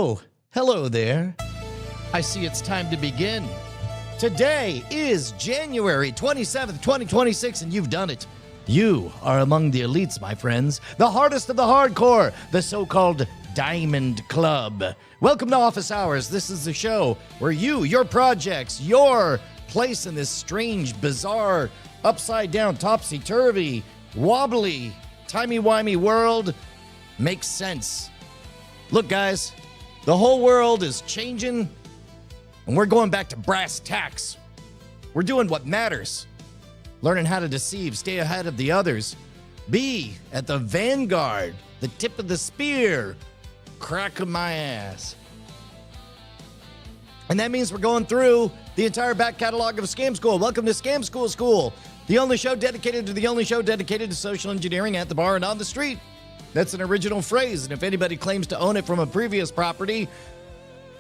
Oh, hello there. I see it's time to begin. Today is January 27th, 2026, and you've done it. You are among the elites, my friends, the hardest of the hardcore, the so-called Diamond Club. Welcome to Office Hours. This is the show where you, your projects, your place in this strange, bizarre, upside-down, topsy-turvy, wobbly, timey-wimey world makes sense. Look, guys, the whole world is changing, and we're going back to brass tacks. We're doing what matters. Learning how to deceive, stay ahead of the others, be at the vanguard, the tip of the spear, crack of my ass. And that means we're going through the entire back catalog of Scam School. Welcome to Scam School, the only show dedicated to social engineering at the bar and on the street. That's an original phrase, and if anybody claims to own it from a previous property,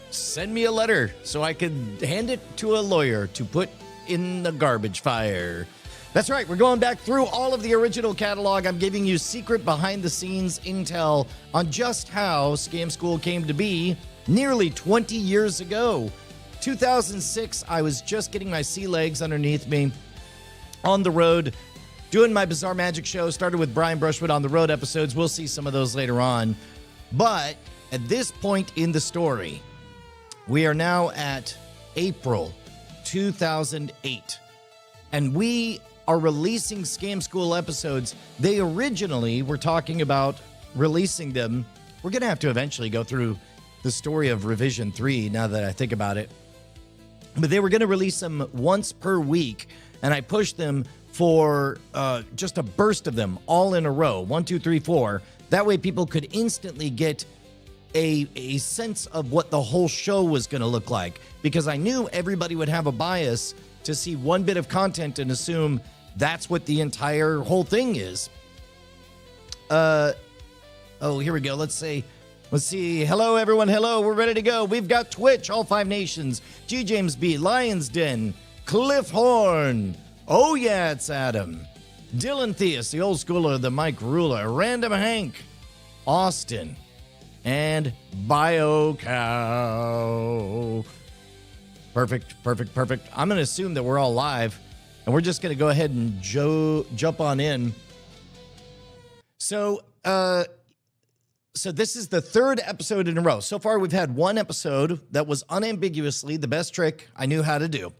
send me a letter so I can hand it to a lawyer to put in the garbage fire. That's right, we're going back through all of the original catalog. I'm giving you secret behind-the-scenes intel on just how Scam School came to be nearly 20 years ago. 2006, I was just getting my sea legs underneath me on the road, doing my Bizarre Magic show. Started with Brian Brushwood on the road episodes. We'll see some of those later on. But at this point in the story, we are now at April 2008. And we are releasing Scam School episodes. They originally were talking about releasing them. We're going to have to eventually go through the story of Revision 3 now that I think about it. But they were going to release them once per week. And I pushed them for just a burst of them all in a row. 1, 2, 3, 4. That way people could instantly get a sense of what the whole show was going to look like. Because I knew everybody would have a bias to see one bit of content and assume that's what the entire whole thing is. Oh, here we go. Let's see. Hello, everyone. Hello. We're ready to go. We've got Twitch, All Five Nations, G. James B, Lion's Den, Cliff Horn. Oh, yeah, it's Adam. Dylan Theus, the old schooler, the Mike Ruler, Random Hank, Austin, and BioCow. Perfect. I'm going to assume that we're all live, and we're just going to go ahead and jump on in. So this is the third episode in a row. So far, we've had one episode that was unambiguously the best trick I knew how to do.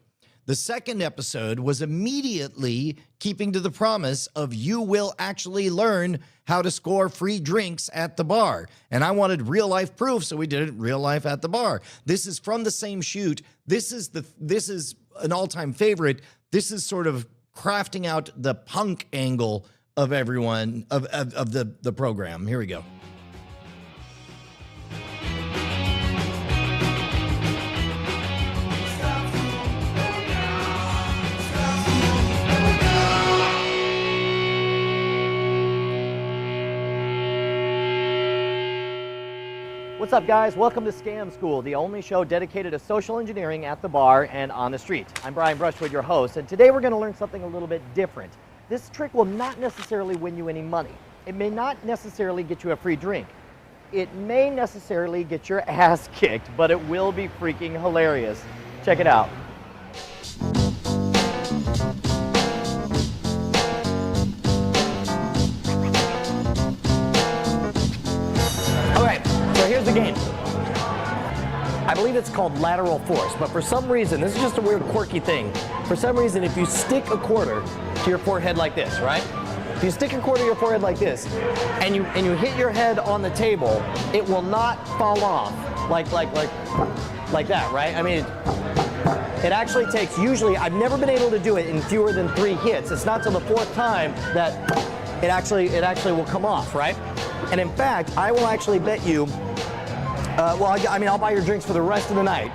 The second episode was immediately keeping to the promise of you will actually learn how to score free drinks at the bar. And I wanted real life proof, so we did it real life at the bar. This is from the same shoot. This is an all-time favorite. This is sort of crafting out the punk angle of everyone of the program. Here we go. What's up, guys? Welcome to Scam School, the only show dedicated to social engineering at the bar and on the street. I'm Brian Brushwood, your host, and today we're going to learn something a little bit different. This trick will not necessarily win you any money. It may not necessarily get you a free drink. It may necessarily get your ass kicked, but it will be freaking hilarious. Check it out. So here's the game. I believe it's called lateral force, but for some reason, this is just a weird quirky thing. For some reason, if you stick a quarter to your forehead like this, right? If you stick a quarter to your forehead like this, and you hit your head on the table, it will not fall off like that, right? I mean, it actually takes, usually, I've never been able to do it in fewer than 3 hits. It's not till the 4th time that it actually will come off, right? And in fact, I will actually bet you, I'll buy your drinks for the rest of the night.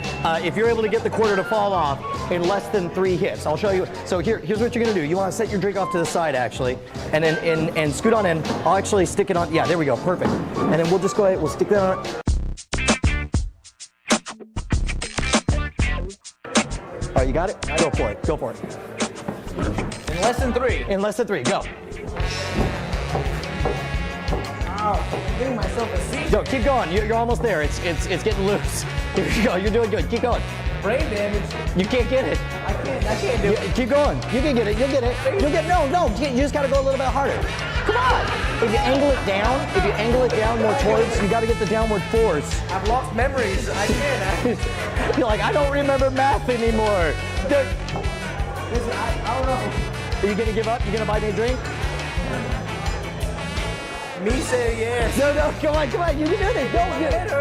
If you're able to get the quarter to fall off in less than 3 hits, I'll show you. So here's what you're gonna do. You wanna set your drink off to the side, actually, and then and scoot on in. I'll actually stick it on, yeah, there we go, perfect. And then we'll just go ahead, we'll stick that on. All right, you got it? Go for it, go for it. In less than 3. In less than 3, go. I'm giving myself a seat. Go, keep going. You're almost there. It's getting loose. Here you go. You're doing good. Keep going. Brain damage. You can't get it. I can't do it. Keep going. You can get it. You'll get it. No. You just got to go a little bit harder. Come on. If you angle it down more towards, you got to get the downward force. I've lost memories. I can't. You're like, I don't remember math anymore. Listen, I don't know. Are you gonna give up? You gonna buy me a drink? Me say yes. No, come on. You can do this.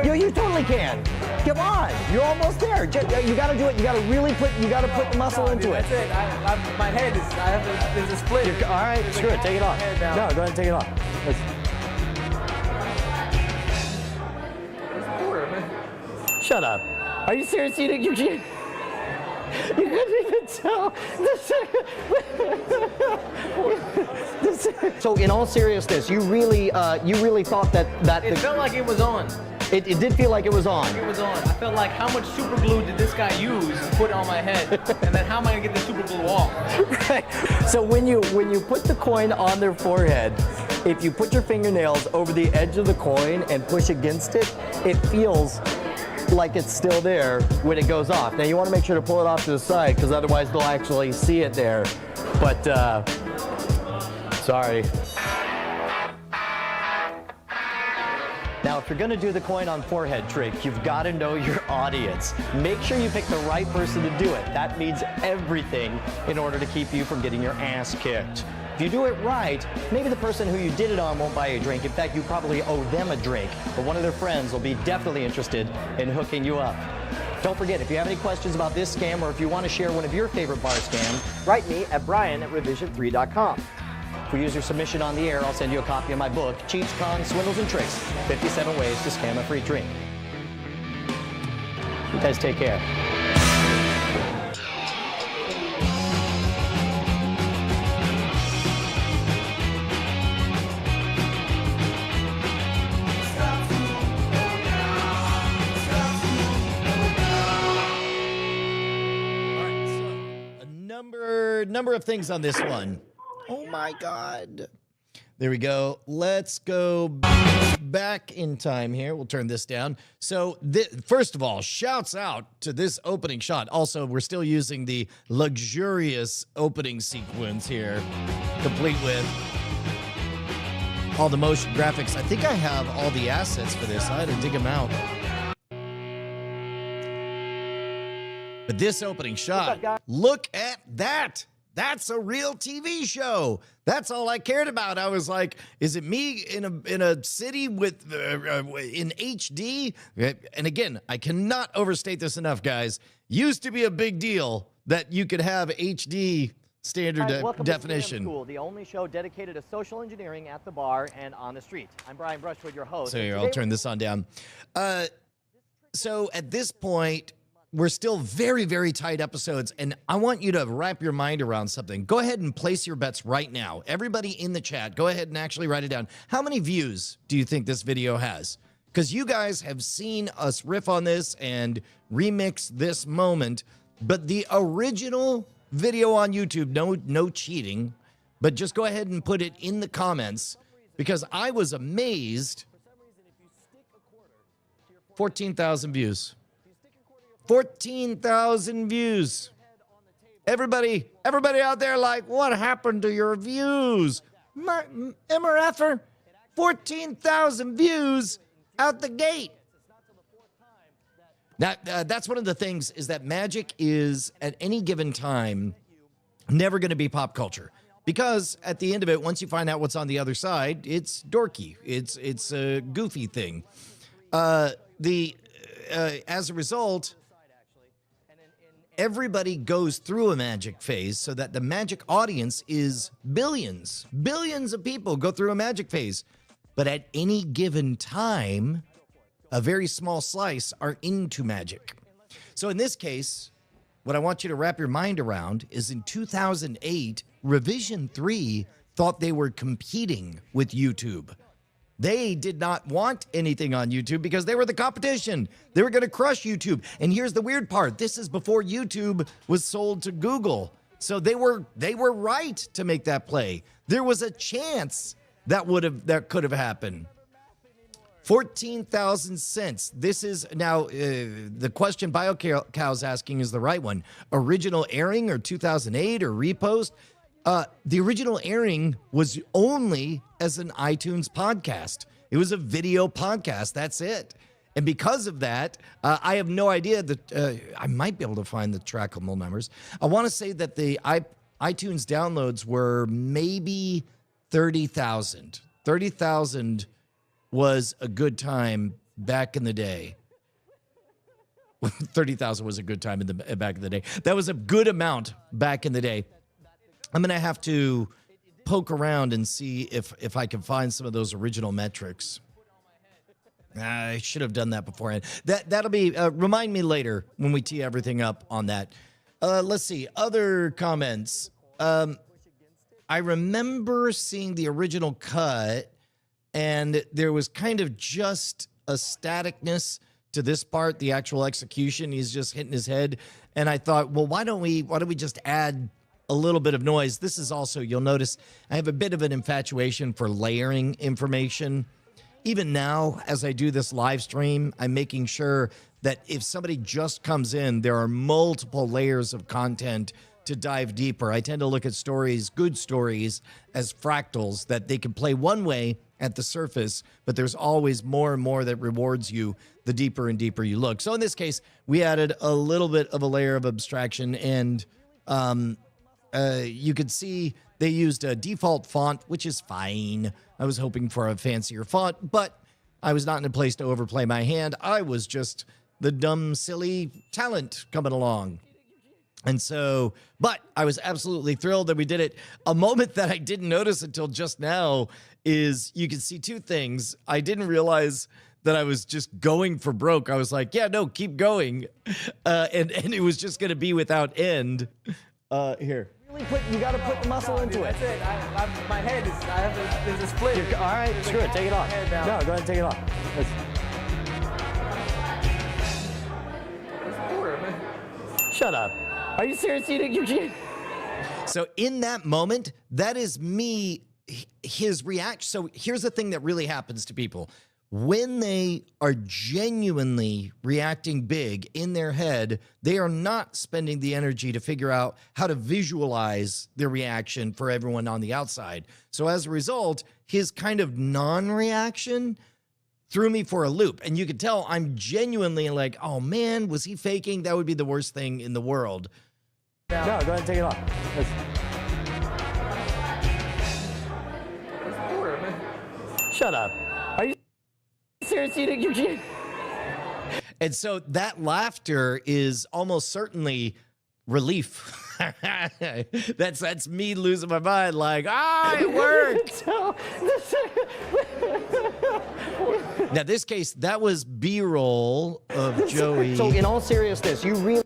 No, you totally can. Come on, you're almost there. You gotta do it. You gotta really put the muscle into it. That's it. My head is, there's a split. All right, screw it. Take it off. No, go ahead and take it off. Shut up. Are you serious? You couldn't even tell. So in all seriousness, you really thought that It felt like it was on. It did feel like it was on. It was on. I felt like, how much super glue did this guy use to put on my head? And then how am I gonna get the super glue off? Right. So when you put the coin on their forehead, if you put your fingernails over the edge of the coin and push against it, it feels like it's still there when it goes off. Now you want to make sure to pull it off to the side, because otherwise they'll actually see it there. But sorry. Now, if you're going to do the coin on forehead trick, you've got to know your audience. Make sure you pick the right person to do it. That means everything in order to keep you from getting your ass kicked. If you do it right, maybe the person who you did it on won't buy you a drink. In fact, you probably owe them a drink, but one of their friends will be definitely interested in hooking you up. Don't forget, if you have any questions about this scam, or if you want to share one of your favorite bar scams, write me at brian@revision3.com. If we use your submission on the air, I'll send you a copy of my book, Cheats, Cons, Swindles, and Tricks, 57 Ways to Scam a Free Drink. You guys take care. Number of things on this one. Oh my God. There we go. Let's go back in time here. We'll turn this down. So first of all, shouts out to this opening shot. Also, we're still using the luxurious opening sequence here, complete with all the motion graphics. I think I have all the assets for this. I had to dig them out. But this opening shot, look at that. That's a real TV show. That's all I cared about. I was like, is it me in a city with in HD? And again, I cannot overstate this enough, guys. Used to be a big deal that you could have HD standard definition. To Scam School, the only show dedicated to social engineering at the bar and on the street. I'm Brian Brushwood, your host. So here, I'll turn this on down. So at this point, we're still very, very tight episodes, and I want you to wrap your mind around something. Go ahead and place your bets right now. Everybody in the chat, go ahead and actually write it down. How many views do you think this video has? Because you guys have seen us riff on this and remix this moment, but the original video on YouTube, no cheating, but just go ahead and put it in the comments, because I was amazed. 14,000 views. 14,000 views. Everybody out there like, what happened to your views? MRFer, 14,000 views out the gate. Now, that's one of the things, is that Magic is, at any given time, never going to be pop culture. Because at the end of it, once you find out what's on the other side, it's dorky. It's a goofy thing. As a result, everybody goes through a Magic phase, so that the Magic audience is billions. Billions of people go through a Magic phase. But at any given time, a very small slice are into Magic. So in this case, what I want you to wrap your mind around is in 2008, Revision 3 thought they were competing with YouTube. They did not want anything on YouTube because they were the competition. They were going to crush YouTube. And here's the weird part. This is before YouTube was sold to Google. So they were right to make that play. There was a chance that could have happened. 14,000 cents. This is now the question BioCow's asking is the right one. Original airing or 2008 or repost? The original airing was only as an iTunes podcast. It was a video podcast. That's it. And because of that, I have no idea that I might be able to find the trackable numbers. I want to say that the iTunes downloads were maybe 30,000. 30,000 was a good time back in the day. 30,000 was a good time back in the day. That was a good amount back in the day. I'm going to have to poke around and see if I can find some of those original metrics. I should have done that beforehand. That'll be, remind me later when we tee everything up on that. Let's see, other comments. I remember seeing the original cut, and there was kind of just a staticness to this part, the actual execution. He's just hitting his head. And I thought, well, why don't we just add a little bit of noise? This is also, you'll notice, I have a bit of an infatuation for layering information. Even now, as I do this live stream, I'm making sure that if somebody just comes in, there are multiple layers of content to dive deeper. I tend to look at stories, good stories, as fractals that they can play one way at the surface, but there's always more and more that rewards you the deeper and deeper you look. So in this case, we added a little bit of a layer of abstraction, and you could see they used a default font, which is fine. I was hoping for a fancier font, but I was not in a place to overplay my hand. I was just the dumb, silly talent coming along. And so, but I was absolutely thrilled that we did it. A moment that I didn't notice until just now is you can see two things. I didn't realize that I was just going for broke. I was like, yeah, no, keep going. And it was just going to be without end. Here. You got to put the muscle into it. That's it. My head is, there's a split. All right, screw it. Take it off. No, go ahead and take it off. Shut up. Are you serious, Eugene? So in that moment, that is me, his reaction. So here's the thing that really happens to people. When they are genuinely reacting big in their head, they are not spending the energy to figure out how to visualize their reaction for everyone on the outside. So as a result, his kind of non-reaction threw me for a loop. And you could tell I'm genuinely like, oh man, was he faking? That would be the worst thing in the world. No, go ahead and take it off. Shut up. Are you serious, Eugene? And so that laughter is almost certainly relief. That's me losing my mind, like, it worked. Now, this case, that was B-roll of Joey. So in all seriousness, you really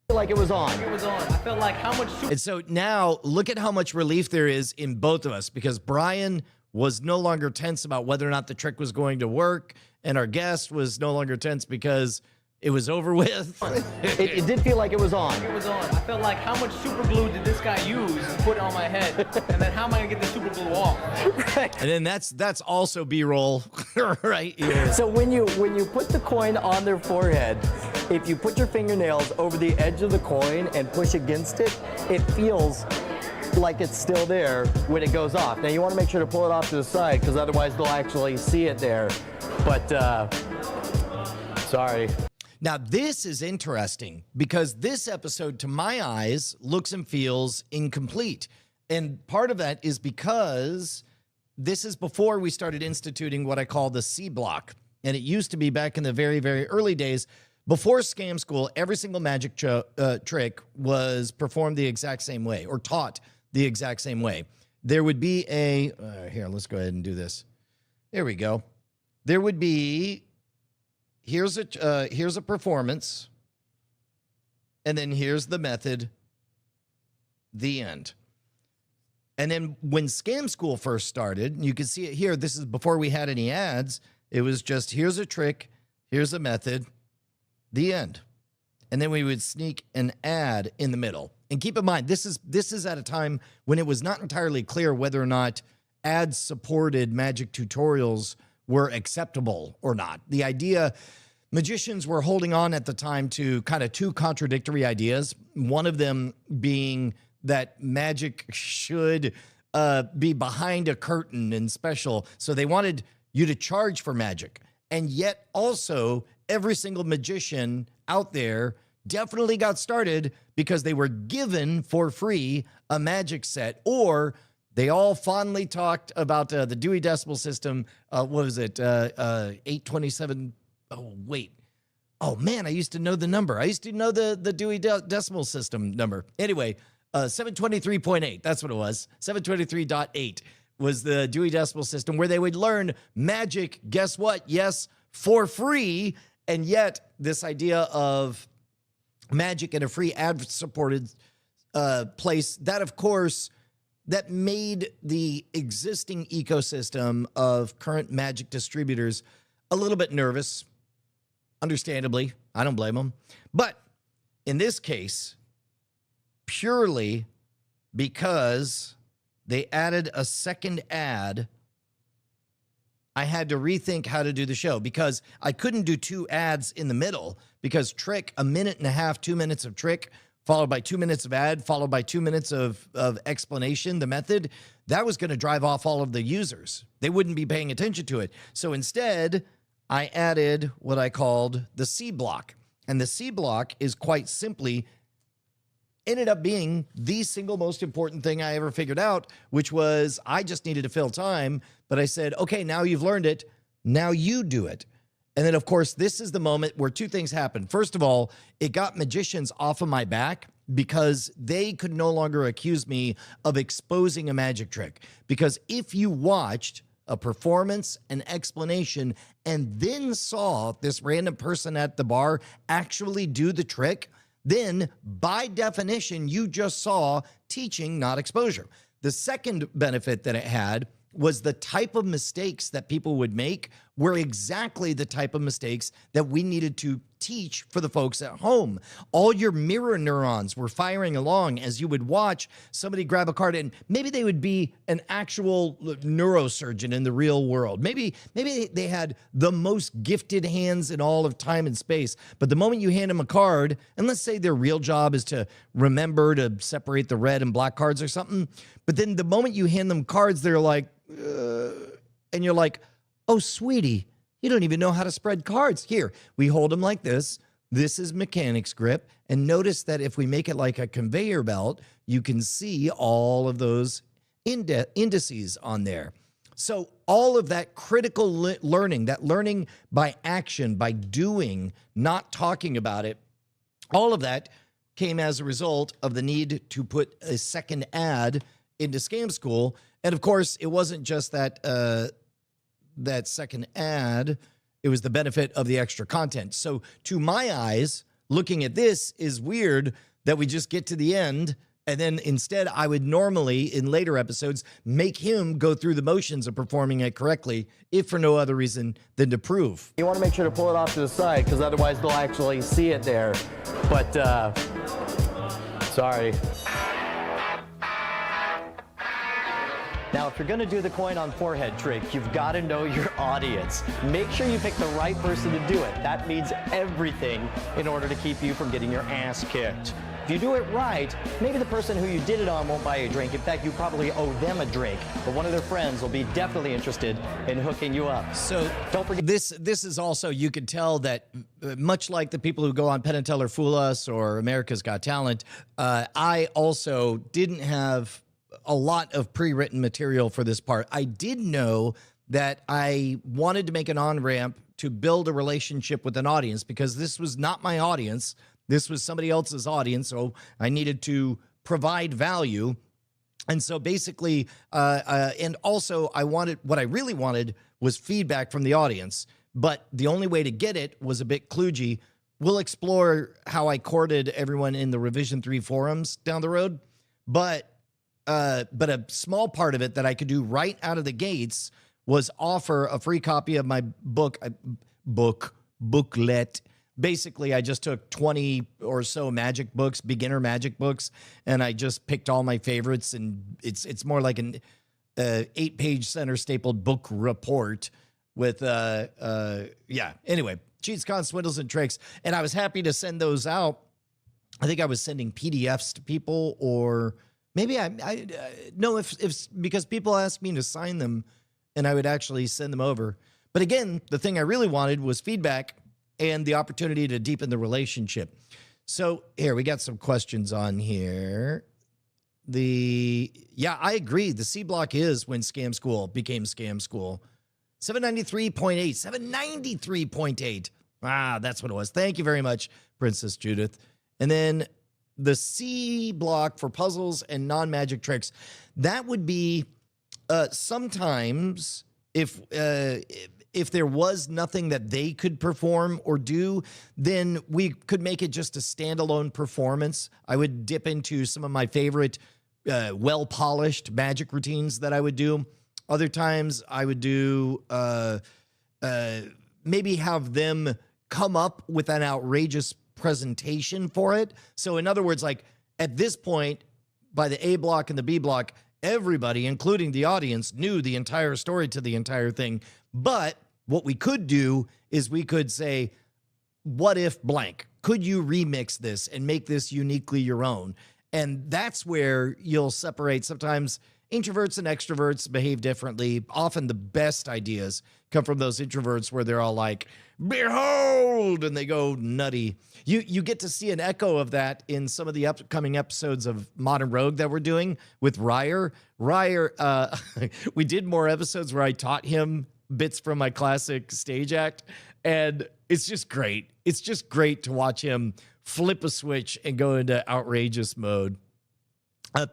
feel like it was on. It was on. I felt like how much And so now look at how much relief there is in both of us, because Brian was no longer tense about whether or not the trick was going to work, and our guest was no longer tense because it was over with. It did feel like it was on. it was on. I felt like how much super glue did this guy use to put on my head? And then how am I going to get the super glue off? And then that's also B-roll right here. So when you put the coin on their forehead, if you put your fingernails over the edge of the coin and push against it, it feels like it's still there when it goes off. Now you want to make sure to pull it off to the side, because otherwise they'll actually see it there. But sorry. Now, this is interesting because this episode, to my eyes, looks and feels incomplete. And part of that is because this is before we started instituting what I call the C block. And it used to be back in the very, very early days. Before Scam School, every single magic trick was performed the exact same way, or taught the exact same way. There would be a, here, let's go ahead and do this. There we go. There would be, here's a performance, and then here's the method, the end. And then when Scam School first started, you can see it here, this is before we had any ads, it was just, here's a trick, here's a method, the end. And then we would sneak an ad in the middle. And keep in mind, this is at a time when it was not entirely clear whether or not ad-supported magic tutorials were acceptable or not. The idea, magicians were holding on at the time to kind of two contradictory ideas. One of them being that magic should be behind a curtain and special. So they wanted you to charge for magic. And yet also every single magician out there definitely got started because they were given for free a magic set, or they all fondly talked about the Dewey Decimal System. What was it? 827. Oh, wait. Oh, man, I used to know the number. I used to know the Dewey Decimal System number. Anyway, 723.8. That's what it was. 723.8 was the Dewey Decimal System, where they would learn magic. Guess what? Yes, for free. And yet this idea of magic in a free ad-supported place, that, of course, that made the existing ecosystem of current magic distributors a little bit nervous. Understandably, I don't blame them. But in this case, purely because they added a second ad, I had to rethink how to do the show, because I couldn't do two ads in the middle, because trick, a minute and a half, 2 minutes of trick, followed by 2 minutes of ad, followed by 2 minutes of explanation, the method, that was going to drive off all of the users. They wouldn't be paying attention to it. So instead, I added what I called the C block. And the C block is quite simply ended up being the single most important thing I ever figured out, which was I just needed to fill time. But I said, okay, now you've learned it. Now you do it. And then, of course, this is the moment where two things happen. First of all, it got magicians off of my back, because they could no longer accuse me of exposing a magic trick. Because if you watched a performance, an explanation, and then saw this random person at the bar actually do the trick, then by definition, you just saw teaching, not exposure. The second benefit that it had was the type of mistakes that people would make were exactly the type of mistakes that we needed to teach for the folks at home. All your mirror neurons were firing along as you would watch somebody grab a card, and maybe they would be an actual neurosurgeon in the real world. Maybe they had the most gifted hands in all of time and space. But the moment you hand them a card, and let's say their real job is to remember to separate the red and black cards or something, but then the moment you hand them cards, they're like, and you're like, oh, sweetie, you don't even know how to spread cards. Here, we hold them like this. This is mechanics grip. And notice that if we make it like a conveyor belt, you can see all of those indices on there. So all of that critical learning, that learning by action, by doing, not talking about it, all of that came as a result of the need to put a second ad into Scam School. And of course, it wasn't just that that second ad, it was the benefit of the extra content. So to my eyes, looking at this is weird that we just get to the end, and then instead I would normally in later episodes make him go through the motions of performing it correctly, if for no other reason than to prove. You want to make sure to pull it off to the side, because otherwise they'll actually see it there. But sorry. Now, if you're going to do the coin on forehead trick, you've got to know your audience. Make sure you pick the right person to do it. That means everything in order to keep you from getting your ass kicked. If you do it right, maybe the person who you did it on won't buy you a drink. In fact, you probably owe them a drink. But one of their friends will be definitely interested in hooking you up. So don't forget. This is also, you can tell that much like the people who go on Penn and Teller Fool Us or America's Got Talent, I also didn't have a lot of pre-written material for this part. I did know that I wanted to make an on-ramp to build a relationship with an audience, because this was not my audience. This was somebody else's audience, so I needed to provide value. And so basically, and also what I really wanted was feedback from the audience. But the only way to get it was a bit kludgy. We'll explore how I courted everyone in the Revision 3 forums down the road. But a small part of it that I could do right out of the gates was offer a free copy of my booklet. Basically, I just took 20 or so magic books, beginner magic books, and I just picked all my favorites. And it's more like 8-page center stapled book report with, anyway, cheats, cons, swindles, and tricks. And I was happy to send those out. I think I was sending PDFs to people, or maybe if because people asked me to sign them and I would actually send them over. But again, the thing I really wanted was feedback and the opportunity to deepen the relationship. So here, we got some questions on here. I agree. The C block is when Scam School became Scam School. 793.8, 793.8. That's what it was. Thank you very much, Princess Judith. And then the C block for puzzles and non-magic tricks. That would be sometimes if there was nothing that they could perform or do, then we could make it just a standalone performance. I would dip into some of my favorite well-polished magic routines that I would do. Other times I would do maybe have them come up with an outrageous presentation for it. So in other words, like at this point, by the A block and the B block, everybody, including the audience, knew the entire story to the entire thing. But what we could do is we could say, what if blank? Could you remix this and make this uniquely your own? And that's where you'll separate. Sometimes introverts and extroverts behave differently. Often the best ideas come from those introverts where they're all like, behold, and they go nutty. You get to see an echo of that in some of the upcoming episodes of Modern Rogue that we're doing with Ryer. We did more episodes where I taught him bits from my classic stage act, and it's just great. It's just great to watch him flip a switch and go into outrageous mode.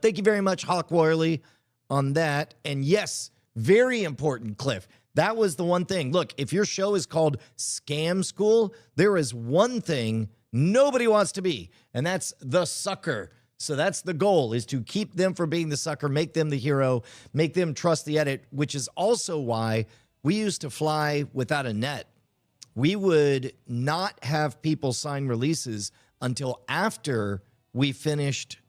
Thank you very much, Hawk Worley, on that. And yes, very important, Cliff. That was the one thing. Look, if your show is called Scam School, there is one thing nobody wants to be, and that's the sucker. So that's the goal, is to keep them from being the sucker, make them the hero, make them trust the edit, which is also why we used to fly without a net. We would not have people sign releases until after we finished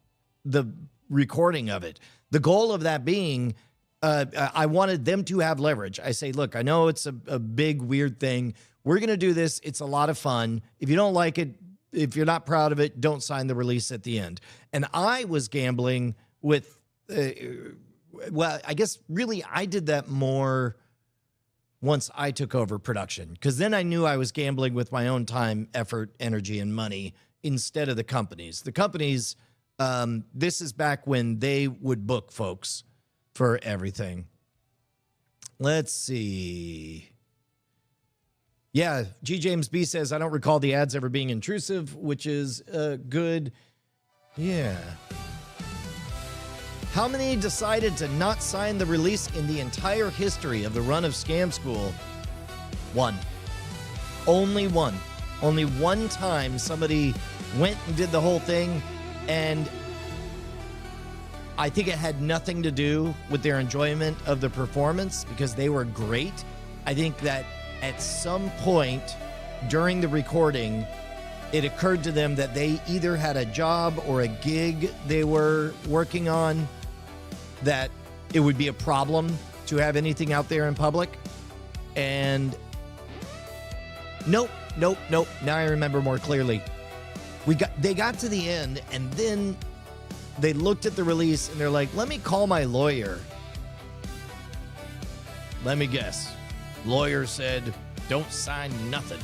the recording of it. The goal of that being, I wanted them to have leverage. I say, look, I know it's a big, weird thing. We're going to do this. It's a lot of fun. If you don't like it, if you're not proud of it, don't sign the release at the end. And I was gambling with, I guess really I did that more once I took over production, because then I knew I was gambling with my own time, effort, energy, and money instead of the companies. The companies, this is back when they would book folks for everything. Let's see. Yeah, G. James B says, I don't recall the ads ever being intrusive, which is good. Yeah. How many decided to not sign the release in the entire history of the run of Scam School? One. Only one. Only one time somebody went and did the whole thing, and I think it had nothing to do with their enjoyment of the performance because they were great. I think that at some point during the recording, it occurred to them that they either had a job or a gig they were working on, that it would be a problem to have anything out there in public. And nope. Now I remember more clearly. They got to the end, and then they looked at the release and they're like, let me call my lawyer. Let me guess. Lawyer said, don't sign nothing.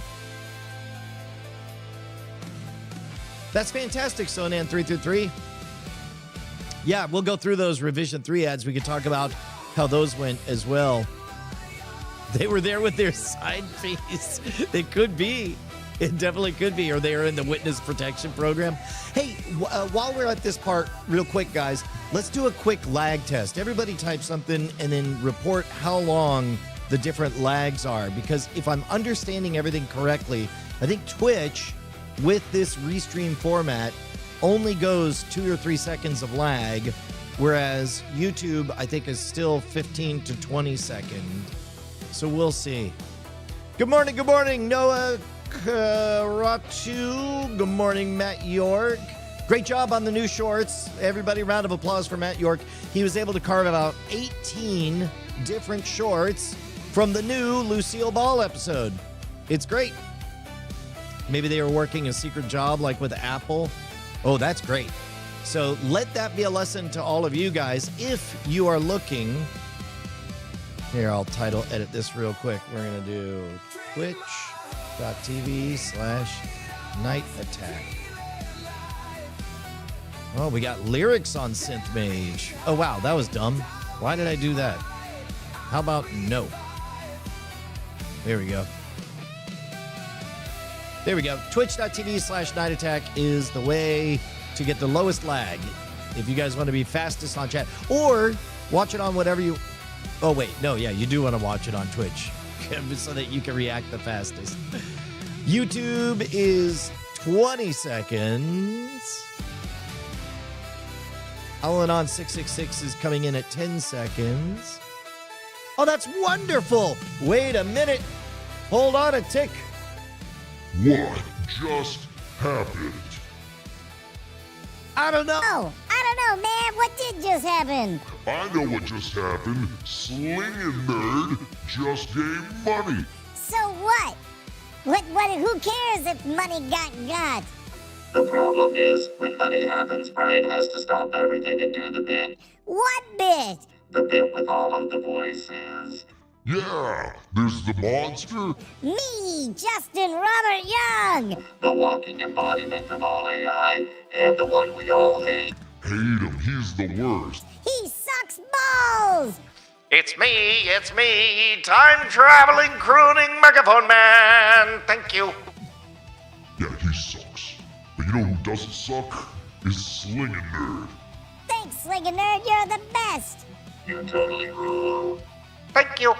That's fantastic, Sonan333. Yeah, we'll go through those Revision 3 ads. We could talk about how those went as well. They were there with their side piece. It could be. It definitely could be. Or they are in the witness protection program. Hey, while we're at this part, real quick, guys, let's do a quick lag test. Everybody type something and then report how long the different lags are. Because if I'm understanding everything correctly, I think Twitch, with this restream format, only goes 2 or 3 seconds of lag, whereas YouTube, I think, is still 15 to 20 seconds. So we'll see. Good morning, Noah Karatu. Good morning, Matt York. Great job on the new shorts. Everybody, round of applause for Matt York. He was able to carve out 18 different shorts from the new Lucille Ball episode. It's great. Maybe they were working a secret job like with Apple. Oh, that's great. So let that be a lesson to all of you guys. If you are looking, here, I'll title edit this real quick. We're going to do twitch.tv/Night Attack. Oh, we got lyrics on Synth Mage. Oh, wow, that was dumb. Why did I do that? How about no? There we go. There we go. Twitch.tv/Night Attack is the way to get the lowest lag. If you guys want to be fastest on chat. Or watch it on whatever you... Oh, wait. No, yeah, you do want to watch it on Twitch so that you can react the fastest. YouTube is 20 seconds. Alanon 666 is coming in at 10 seconds. Oh, that's wonderful. Wait a minute. Hold on a tick. What just happened? I don't know. Oh, I don't know, man. What did just happen? I know what just happened. Slinging Nerd just gave money. So what? Who cares if money got? The problem is, when money happens, Brian has to stop everything and do the bit. What bit? The bit with all of the voices. Yeah, there's the monster. Me, Justin Robert Young. The walking embodiment of all AI, and the one we all hate. Hate him, he's the worst. He sucks balls. It's me, time-traveling, crooning megaphone man. Thank you. Yeah, he sucks. But you know who doesn't suck? Is Slinging Nerd. Thanks, Slinging Nerd. You're the best. You totally rule. Thank you.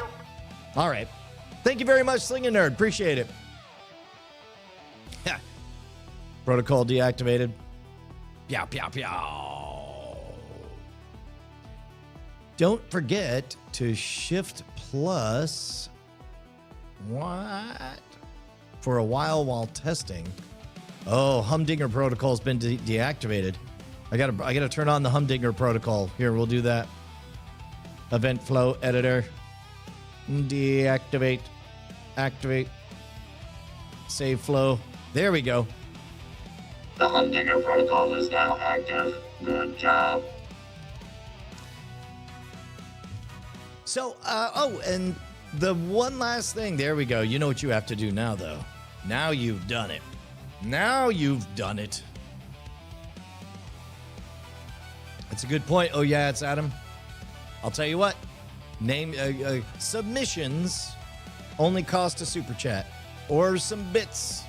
All right. Thank you very much, Slinging Nerd. Appreciate it. Protocol deactivated. Pow, pow, pow. Don't forget to shift plus. What? For a while testing. Oh, Humdinger protocol's been deactivated. I gotta turn on the Humdinger protocol. Here, we'll do that. Event flow editor. Deactivate. Activate. Save flow. There we go. The Humdinger protocol is now active. Good job. So, and the one last thing. There we go. You know what you have to do now, though. Now you've done it. Now you've done it. That's a good point. Oh, yeah, it's Adam. I'll tell you what. Name submissions only cost a super chat or some bits.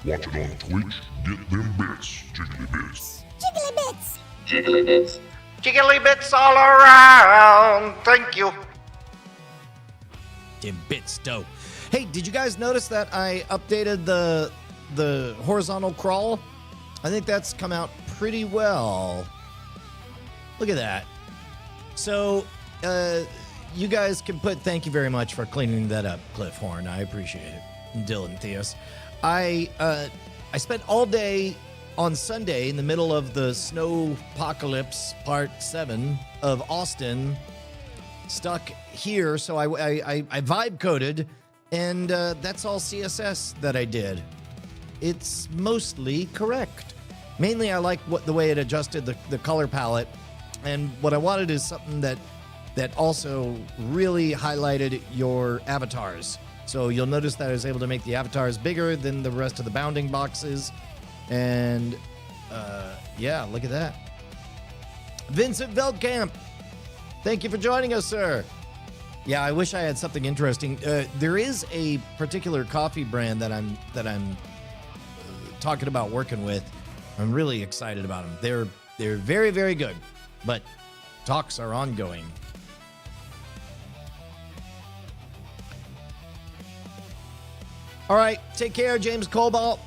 Watch it on Twitch, get them bits, jiggly bits. Jiggly bits. Jiggly bits. Jiggly bits all around. Thank you. Dim bits, dope. Hey, did you guys notice that I updated the horizontal crawl? I think that's come out pretty well. Look at that. So, you guys can put thank you very much for cleaning that up, Cliff Horn. I appreciate it. And Dylan Theos. I spent all day on Sunday in the middle of the Snowpocalypse Part 7 of Austin, stuck here. So I vibe coded, and that's all CSS that I did. It's mostly correct. Mainly, I like the way it adjusted the color palette. And what I wanted is something that also really highlighted your avatars. So you'll notice that I was able to make the avatars bigger than the rest of the bounding boxes. And yeah, look at that. Vincent Veldkamp, thank you for joining us, sir. Yeah, I wish I had something interesting. There is a particular coffee brand that I'm talking about working with. I'm really excited about them. They're very, very good. But talks are ongoing. All right, take care, James Cobalt.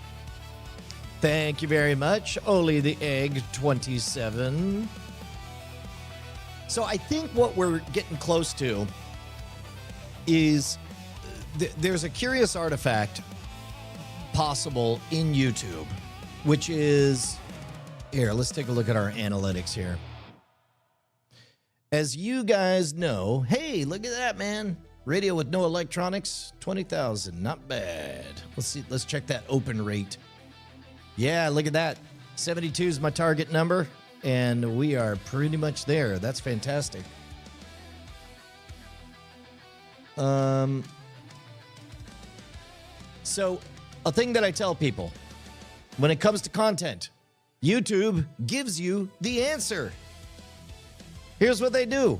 Thank you very much. Oli the Egg 27. So I think what we're getting close to is there's a curious artifact possible in YouTube, which is Here, let's take a look at our analytics here. As you guys know, hey, look at that, man. Radio with no electronics, 20,000. Not bad. Let's see. Let's check that open rate. Yeah, look at that. 72 is my target number, and we are pretty much there. That's fantastic. So, a thing that I tell people, when it comes to content, YouTube gives you the answer. Here's what they do.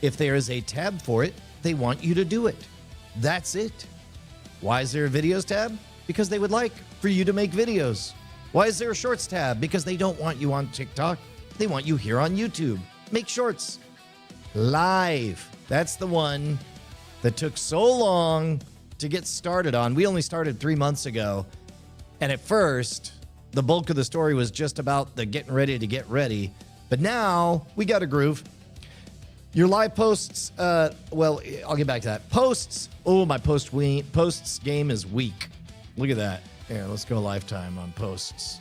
If there is a tab for it, they want you to do it. That's it. Why is there a videos tab? Because they would like for you to make videos. Why is there a shorts tab? Because they don't want you on TikTok. They want you here on YouTube. Make shorts. Live. That's the one that took so long to get started on. We only started 3 months ago. And at first, the bulk of the story was just about the getting ready to get ready. But now we got a groove. Your live posts, well, I'll get back to that. Posts, oh, my posts game is weak. Look at that. Here, let's go lifetime on posts.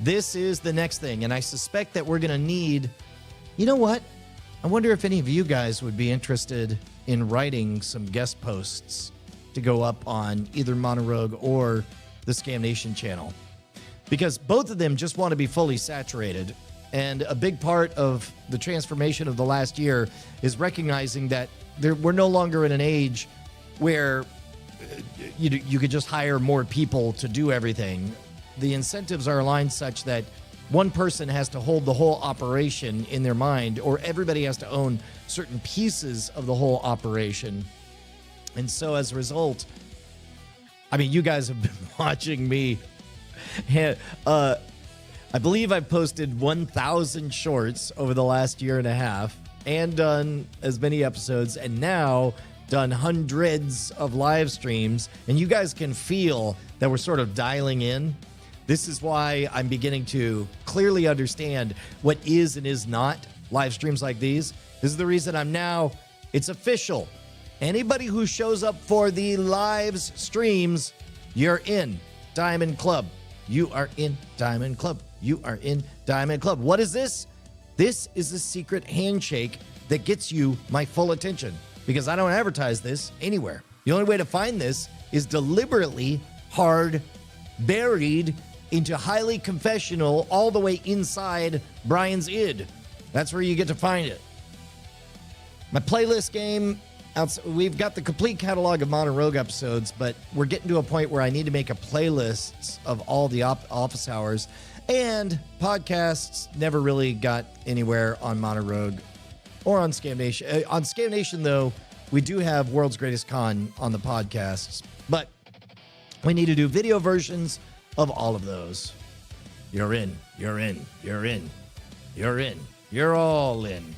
This is the next thing, and I suspect that we're going to need, you know what? I wonder if any of you guys would be interested in writing some guest posts to go up on either Monologue or the Scam Nation channel. Because both of them just want to be fully saturated. And a big part of the transformation of the last year is recognizing that we're no longer in an age where you could just hire more people to do everything. The incentives are aligned such that one person has to hold the whole operation in their mind, or everybody has to own certain pieces of the whole operation. And so as a result, I mean, you guys have been watching me. I believe I've posted 1,000 shorts over the last year and a half and done as many episodes, and now done hundreds of live streams. And you guys can feel that we're sort of dialing in. This is why I'm beginning to clearly understand what is and is not live streams like these. This is the reason it's official. Anybody who shows up for the live streams, you're in Diamond Club. You are in Diamond Club. You are in Diamond Club. What is this? This is a secret handshake that gets you my full attention, because I don't advertise this anywhere. The only way to find this is deliberately hard buried into highly confessional all the way inside Brian's id. That's where you get to find it. My playlist game, we've got the complete catalog of Modern Rogue episodes, but we're getting to a point where I need to make a playlist of all the office hours. And podcasts never really got anywhere on Mono Rogue or on Scam Nation. On Scam Nation, though, we do have World's Greatest Con on the podcasts. But we need to do video versions of all of those. You're in. You're in. You're in. You're in. You're all in.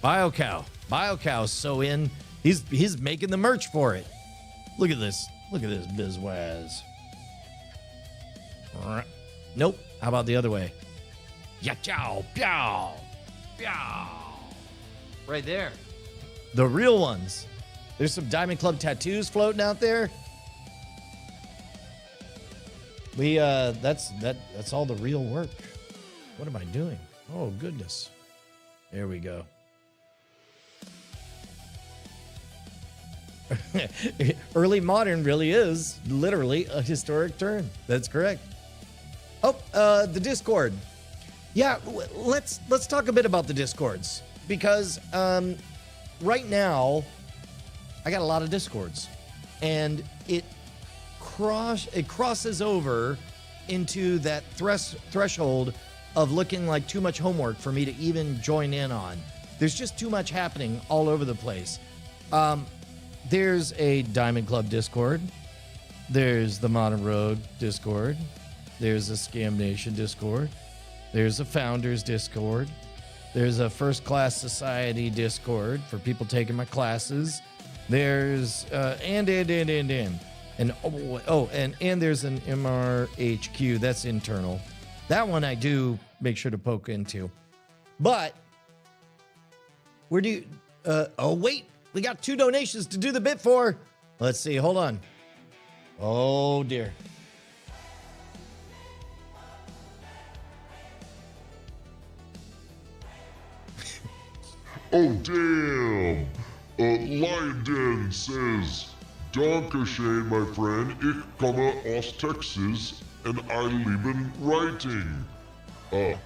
BioCow. BioCow's so in. He's making the merch for it. Look at this. Look at this bizwaz. Nope. How about the other way? Ya chow, pow, pow. Right there. The real ones. There's some Diamond Club tattoos floating out there. That's all the real work. What am I doing? Oh goodness. There we go. Early modern really is literally a historic term. That's correct. Oh, the Discord. Yeah, let's talk a bit about the Discords, because right now I got a lot of Discords, and it crosses over into that threshold of looking like too much homework for me to even join in on. There's just too much happening all over the place. There's a Diamond Club Discord. There's the Modern Rogue Discord. There's a Scam Nation Discord. There's a Founders Discord. There's a First Class Society Discord for people taking my classes. There's and there's an MRHQ that's internal. That one I do make sure to poke into. But where do you? Oh wait, we got 2 donations to do the bit for. Let's see. Hold on. Oh dear. Oh, damn. Lion says, Dankeschön, my friend. Ich komme aus Texas and I lieben writing. Yeah,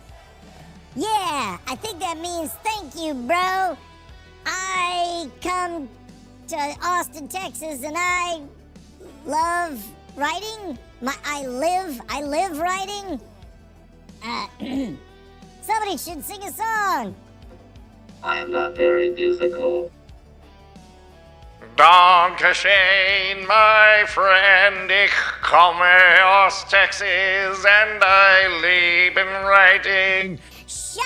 I think that means thank you, bro. I come to Austin, Texas, and I love writing. I live writing. Somebody should sing a song. I'm not very musical. Dankeschön, my friend. Ich komme aus Texas and I liebe writing. Shut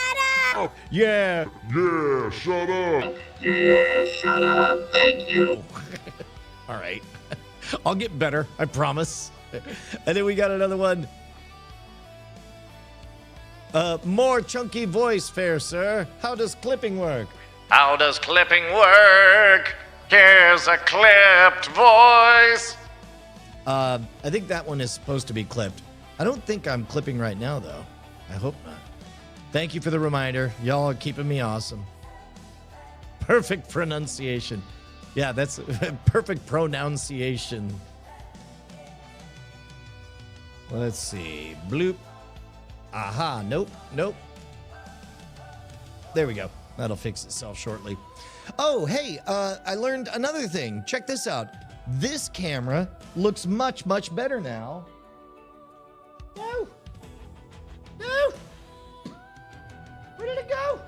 up! Yeah. Yeah, shut up. Yeah, shut up. Thank you. All right. I'll get better, I promise. And then we got another one. More chunky voice, fair sir. How does clipping work? How does clipping work? Here's a clipped voice. I think that one is supposed to be clipped. I don't think I'm clipping right now, though. I hope not. Thank you for the reminder. Y'all are keeping me awesome. Perfect pronunciation. Yeah, that's perfect pronunciation. Let's see. Bloop. Aha. Nope. There we go. That'll fix itself shortly. Oh, hey, I learned another thing. Check this out. This camera looks much, much better now. No. Where did it go?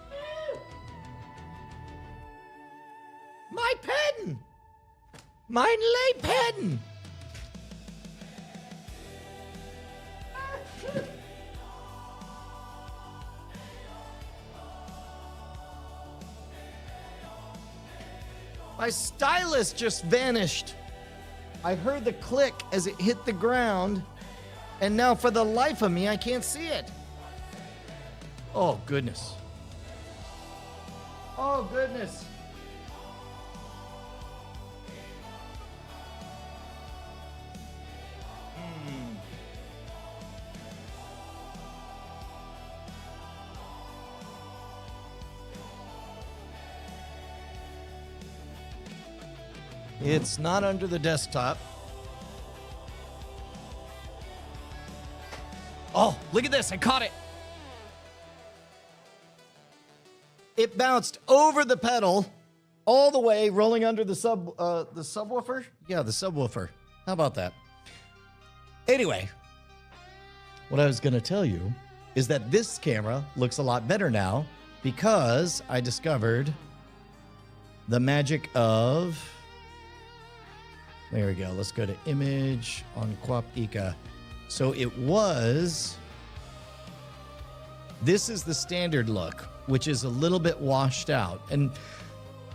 No. My pen. Mine lay pen. My stylus just vanished. I heard the click as it hit the ground, and now for the life of me, I can't see it. Oh, goodness. Oh, goodness. It's not under the desktop. Oh, look at this. I caught it. It bounced over the pedal all the way, rolling under the subwoofer. Yeah, the subwoofer. How about that? Anyway, what I was going to tell you is that this camera looks a lot better now because I discovered the magic of... There we go. Let's go to image on Quap-Ika. So it was... This is the standard look, which is a little bit washed out. And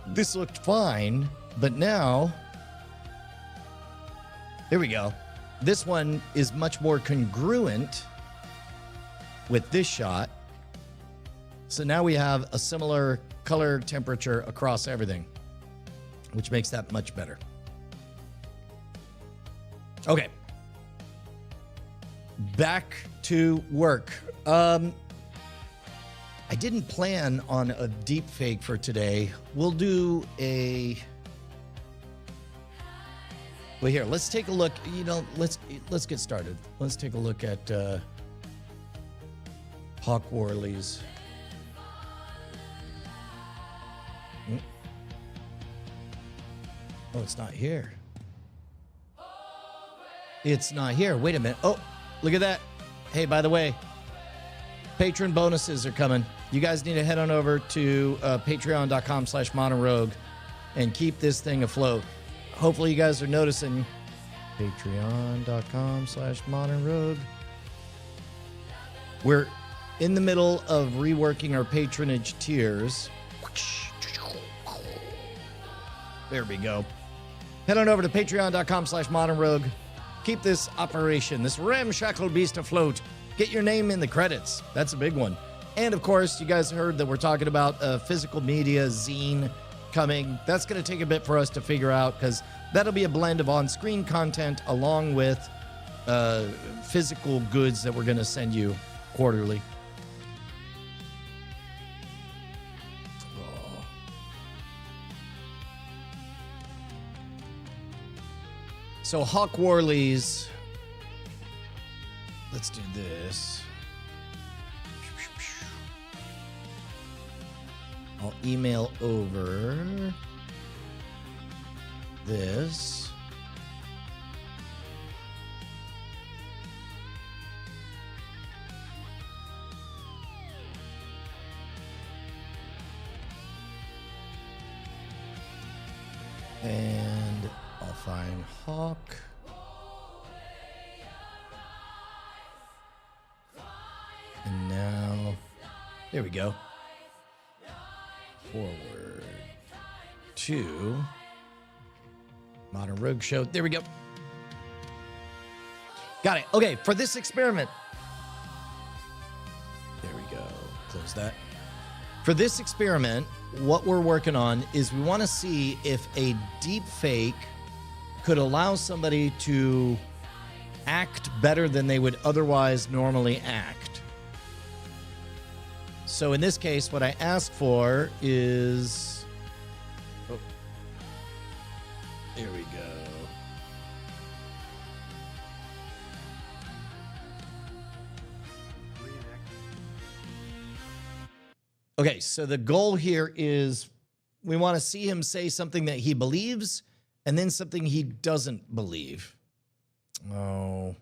this looked fine, but now... There we go. This one is much more congruent with this shot. So now we have a similar color temperature across everything, which makes that much better. Okay. Back to work. I didn't plan on a deep fake for today. We'll do a... Well, here, let's take a look. You know, let's get started. Let's take a look at Hawk Worley's. Oh, it's not here. It's not here. Wait a minute. Oh, look at that. Hey, by the way, patron bonuses are coming. You guys need to head on over to patreon.com/ModernRogue and keep this thing afloat. Hopefully you guys are noticing. Patreon.com/ModernRogue. We're in the middle of reworking our patronage tiers. There we go. Head on over to patreon.com/ModernRogue. Keep this operation, this ramshackle beast afloat. Get your name in the credits. That's a big one. And of course, you guys heard that we're talking about a physical media zine coming. That's going to take a bit for us to figure out because that'll be a blend of on-screen content along with physical goods that we're going to send you quarterly. So Hawk Worley's. Let's do this. I'll email over this. And I'll find Hawk. And now, there we go. Forward to Modern Rogue Show. There we go. Got it. Okay, for this experiment. There we go. Close that. For this experiment, what we're working on is we want to see if a deep fake could allow somebody to act better than they would otherwise normally act. So in this case, what I asked for is... Oh, there we go. Okay, so the goal here is we want to see him say something that he believes and then something he doesn't believe. Oh,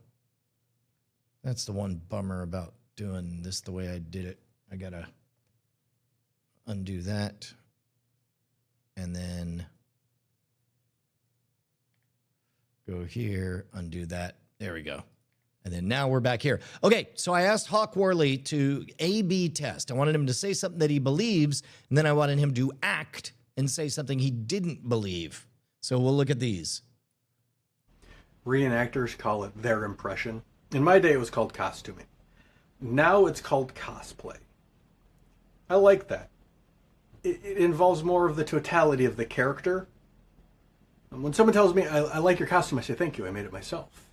that's the one bummer about doing this the way I did it. I got to undo that and then go here, undo that. There we go. And then now we're back here. Okay, so I asked Hawk Worley to A/B test. I wanted him to say something that he believes, and then I wanted him to act and say something he didn't believe. So we'll look at these. Reenactors call it their impression. In my day, it was called costuming. Now it's called cosplay. I like that. It involves more of the totality of the character. And when someone tells me, I like your costume, I say, thank you, I made it myself.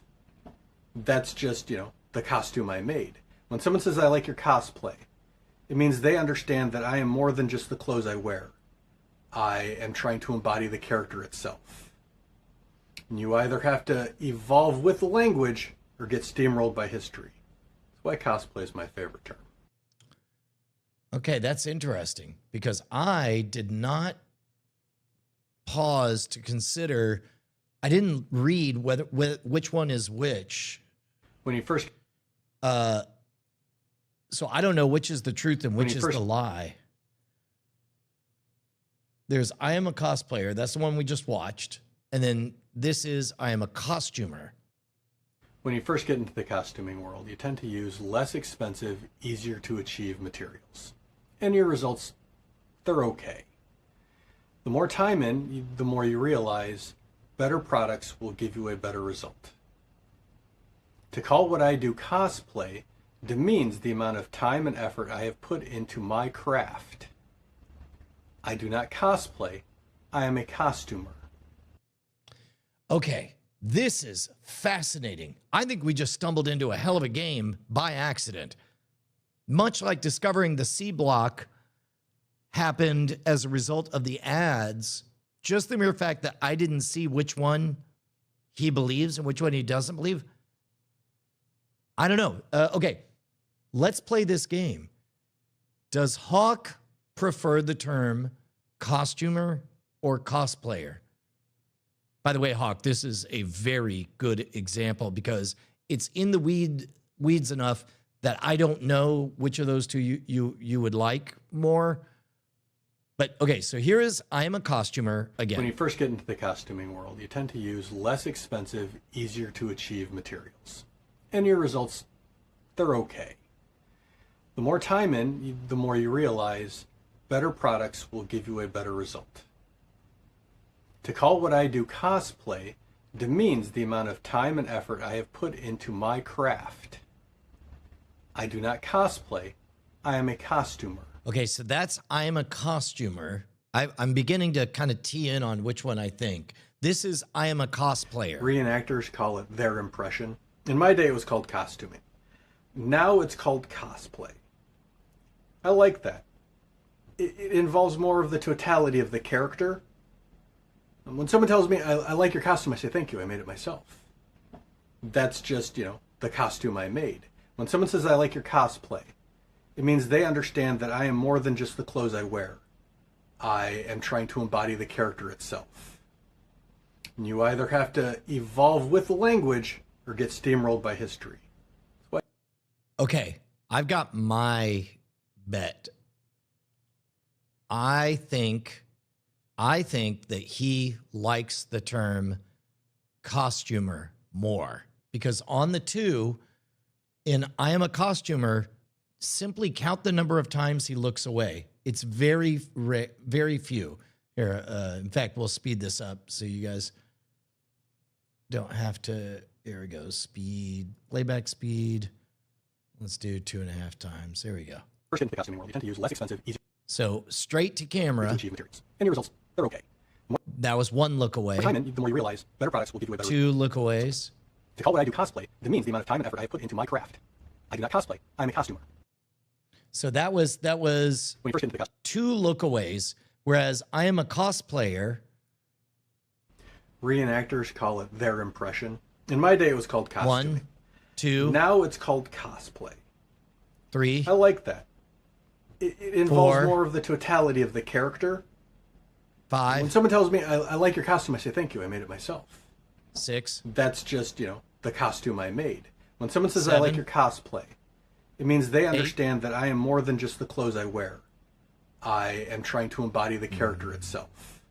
That's just, the costume I made. When someone says, I like your cosplay, it means they understand that I am more than just the clothes I wear. I am trying to embody the character itself. And you either have to evolve with the language or get steamrolled by history. That's why cosplay is my favorite term. Okay, that's interesting because I did not pause to consider. I didn't read which one is which. When you first... So I don't know which is the truth and which is the lie. There's I am a cosplayer. That's the one we just watched. And then this is I am a costumer. When you first get into the costuming world, you tend to use less expensive, easier to achieve materials. And your results, they're okay. The more time in, the more you realize better products will give you a better result. To call what I do cosplay demeans the amount of time and effort I have put into my craft. I do not cosplay, I am a costumer. Okay, this is fascinating. I think we just stumbled into a hell of a game by accident. Much like discovering the C block happened as a result of the ads, just the mere fact that I didn't see which one he believes and which one he doesn't believe. I don't know. Okay, let's play this game. Does Hawk prefer the term costumer or cosplayer? By the way, Hawk, this is a very good example because it's in the weeds enough that I don't know which of those two you would like more. But okay, so here is I am a costumer again. When you first get into the costuming world, you tend to use less expensive, easier to achieve materials. And your results, they're okay. The more time in, the more you realize better products will give you a better result. To call what I do cosplay demeans the amount of time and effort I have put into my craft. I do not cosplay, I am a costumer. Okay, so that's I am a costumer. I'm beginning to kind of tee in on which one I think. This is I am a cosplayer. Reenactors call it their impression. In my day, it was called costuming. Now it's called cosplay. I like that. It involves more of the totality of the character. When someone tells me, I like your costume, I say, thank you, I made it myself. That's just, the costume I made. When someone says, I like your cosplay, it means they understand that I am more than just the clothes I wear. I am trying to embody the character itself. And you either have to evolve with the language or get steamrolled by history. Okay, I've got my bet. I think that he likes the term costumer more, because on the 2 in I am a costumer, simply count the number of times he looks away. It's very few. Here, in fact, we'll speed this up so you guys don't have to. Here we go. Speed, playback speed. Let's do 2.5 times. There we go. First in the costuming world, you tend to use less expensive, easier So straight to camera. to achieve materials. And your results, they're okay. That was 1 look away. The more time in, the more you realize better products will give you a better 2 look aways. To call what I do cosplay, that means the amount of time and effort I put into my craft. I do not cosplay. I'm a costumer. So that was When you first get into the costume, 2 look aways, whereas I am a cosplayer. reenactors call it their impression. In my day, it was called costuming. 1, 2, Now it's called cosplay. 3, I like that. It involves 4, more of the totality of the character. When 5, someone tells me, I like your costume, I say, thank you, I made it myself. 6, That's just, the costume I made. When someone says, I like 7, your cosplay, it means they understand that I am more than just the clothes I wear. I am trying to embody the character itself.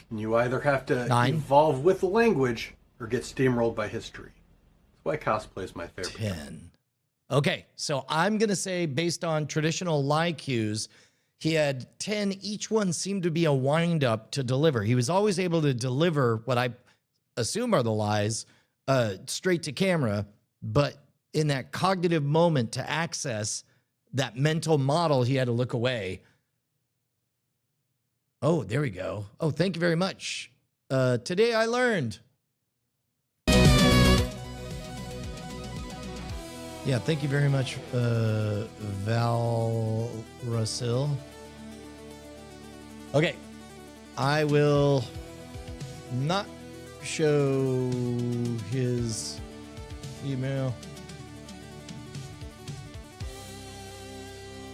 And you either have to 9, evolve with the language or get steamrolled by history. That's why cosplay is my favorite. 10. Okay, so I'm going to say, based on traditional lie cues, he had 10. Each one seemed to be a wind-up to deliver. He was always able to deliver what I assume are the lies straight to camera, but in that cognitive moment to access that mental model, he had to look away. Oh, there we go. Oh, thank you very much. Today I learned. Yeah, thank you very much, Val Russell. Okay, I will not show his email.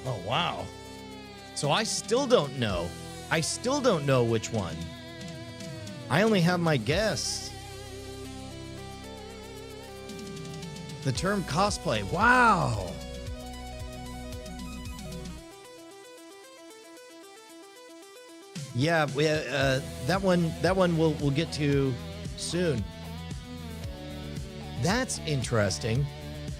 Oh, wow. So I still don't know. I still don't know which one. I only have my guess. The term cosplay. Wow. Yeah, that one we'll get to soon. That's interesting,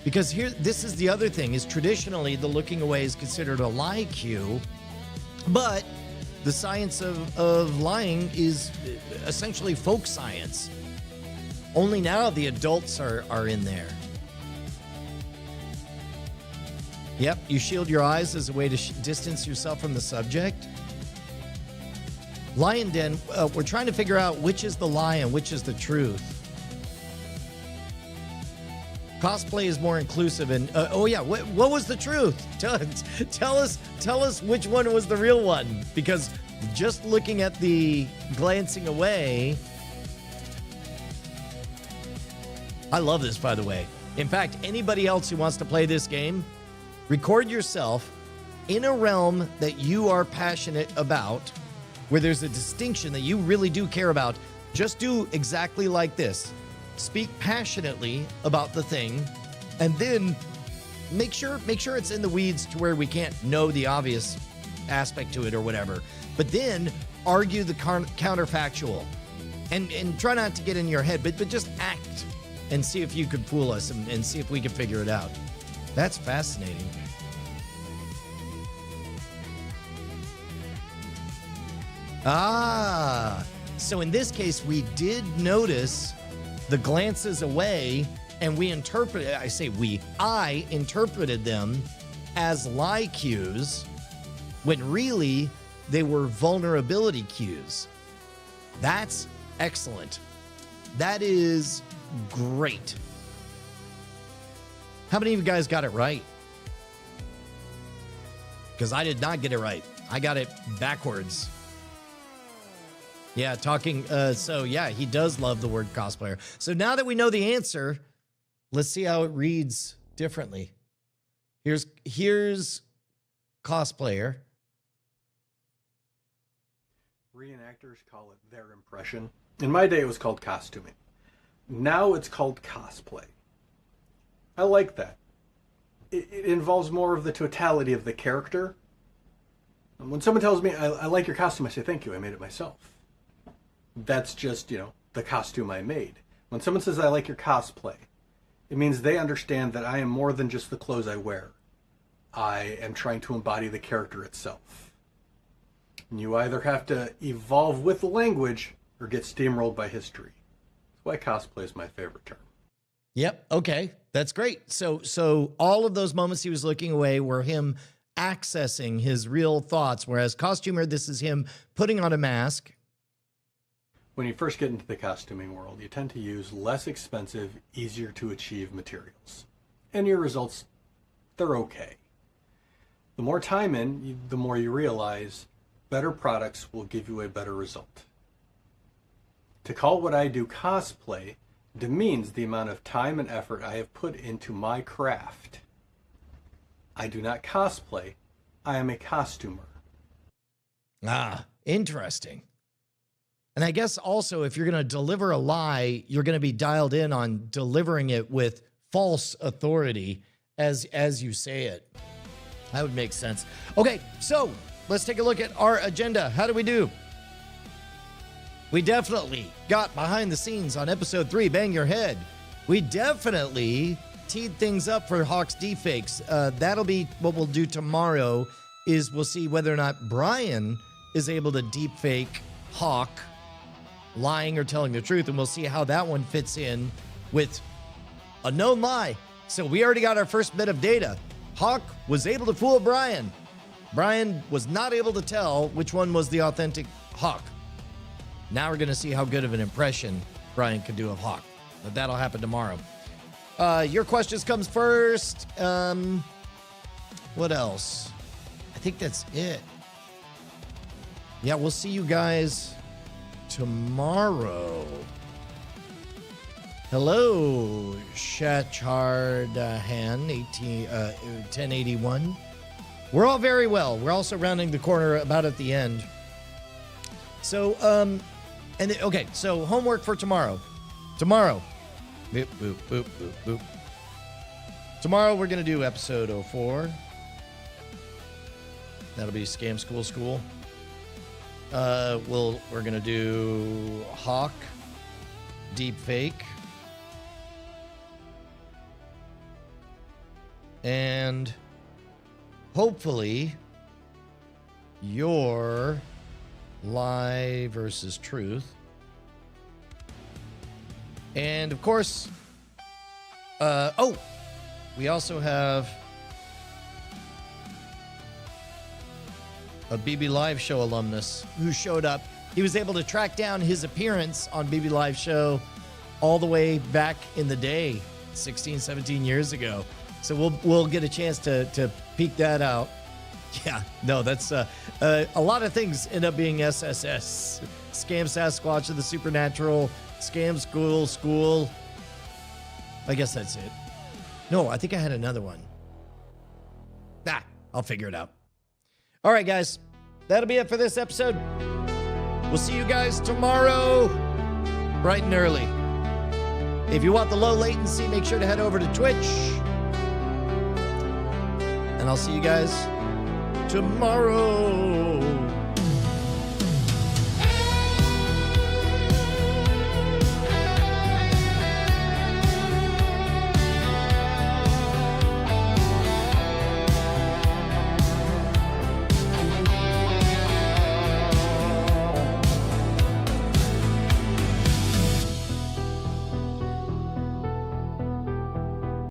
because this is the other thing, is traditionally the looking away is considered a lie cue, but the science of lying is essentially folk science. Only now the adults are in there. Yep, you shield your eyes as a way to distance yourself from the subject. Lion Den, we're trying to figure out which is the lie and which is the truth. Cosplay is more inclusive, and oh yeah, what was the truth? Tell us which one was the real one, because just looking at the glancing away. I love this, by the way. In fact, anybody else who wants to play this game, record yourself in a realm that you are passionate about, where there's a distinction that you really do care about. Just do exactly like this. Speak passionately about the thing, and then make sure it's in the weeds to where we can't know the obvious aspect to it or whatever. But then argue the counterfactual, and try not to get in your head, but just act and see if you could fool us and see if we can figure it out. That's fascinating. Ah, so in this case, we did notice the glances away, and I interpreted them as lie cues, when really they were vulnerability cues. That's excellent. That is great. How many of you guys got it right? Because I did not get it right. I got it backwards. Yeah, talking. So, yeah, he does love the word cosplayer. So now that we know the answer, let's see how it reads differently. Here's cosplayer. Reenactors call it their impression. In my day, it was called costuming. Now it's called cosplay. I like that. It involves more of the totality of the character. And when someone tells me, I like your costume, I say, thank you, I made it myself. That's just, the costume I made. When someone says, I like your cosplay, it means they understand that I am more than just the clothes I wear. I am trying to embody the character itself. And you either have to evolve with the language or get steamrolled by history. That's why cosplay is my favorite term. Yep. Okay. That's great. So all of those moments he was looking away were him accessing his real thoughts, whereas costumer, this is him putting on a mask. When you first get into the costuming world, you tend to use less expensive, easier to achieve materials. And your results, they're okay. The more time in, the more you realize better products will give you a better result. To call what I do cosplay demeans the amount of time and effort I have put into my craft. I do not cosplay, I am a costumer. Ah, interesting. And I guess also if you're going to deliver a lie, you're going to be dialed in on delivering it with false authority as you say it. That would make sense. Okay, so let's take a look at our agenda. How do we do? We definitely got behind the scenes on episode 3, Bang Your Head. We definitely teed things up for Hawk's deepfakes. That'll be what we'll do tomorrow, is we'll see whether or not Brian is able to deepfake Hawk lying or telling the truth, and we'll see how that one fits in with a known lie. So we already got our first bit of data. Hawk was able to fool Brian. Brian was not able to tell which one was the authentic Hawk. Now we're going to see how good of an impression Brian can do of Hawk. But that'll happen tomorrow. Your questions comes first. What else? I think that's it. Yeah, we'll see you guys tomorrow. Hello, Shachardhan 1081. We're all very well. We're also rounding the corner about at the end. So, okay, so homework for tomorrow. Tomorrow. Boop, boop, boop, boop, boop. Tomorrow we're going to do episode 04. That'll be Scam School. We're going to do Hawk, Deepfake, and hopefully your lie versus truth. And of course, we also have a BB Live Show alumnus who showed up. He was able to track down his appearance on BB Live Show all the way back in the day, 16, 17 years ago. So we'll get a chance to peek that out. Yeah, no, that's a lot of things end up being SSS. Scam Sasquatch of the Supernatural, Scam School. I guess that's it. No, I think I had another one. I'll figure it out. All right, guys, that'll be it for this episode. We'll see you guys tomorrow, bright and early. If you want the low latency, make sure to head over to Twitch. And I'll see you guys tomorrow.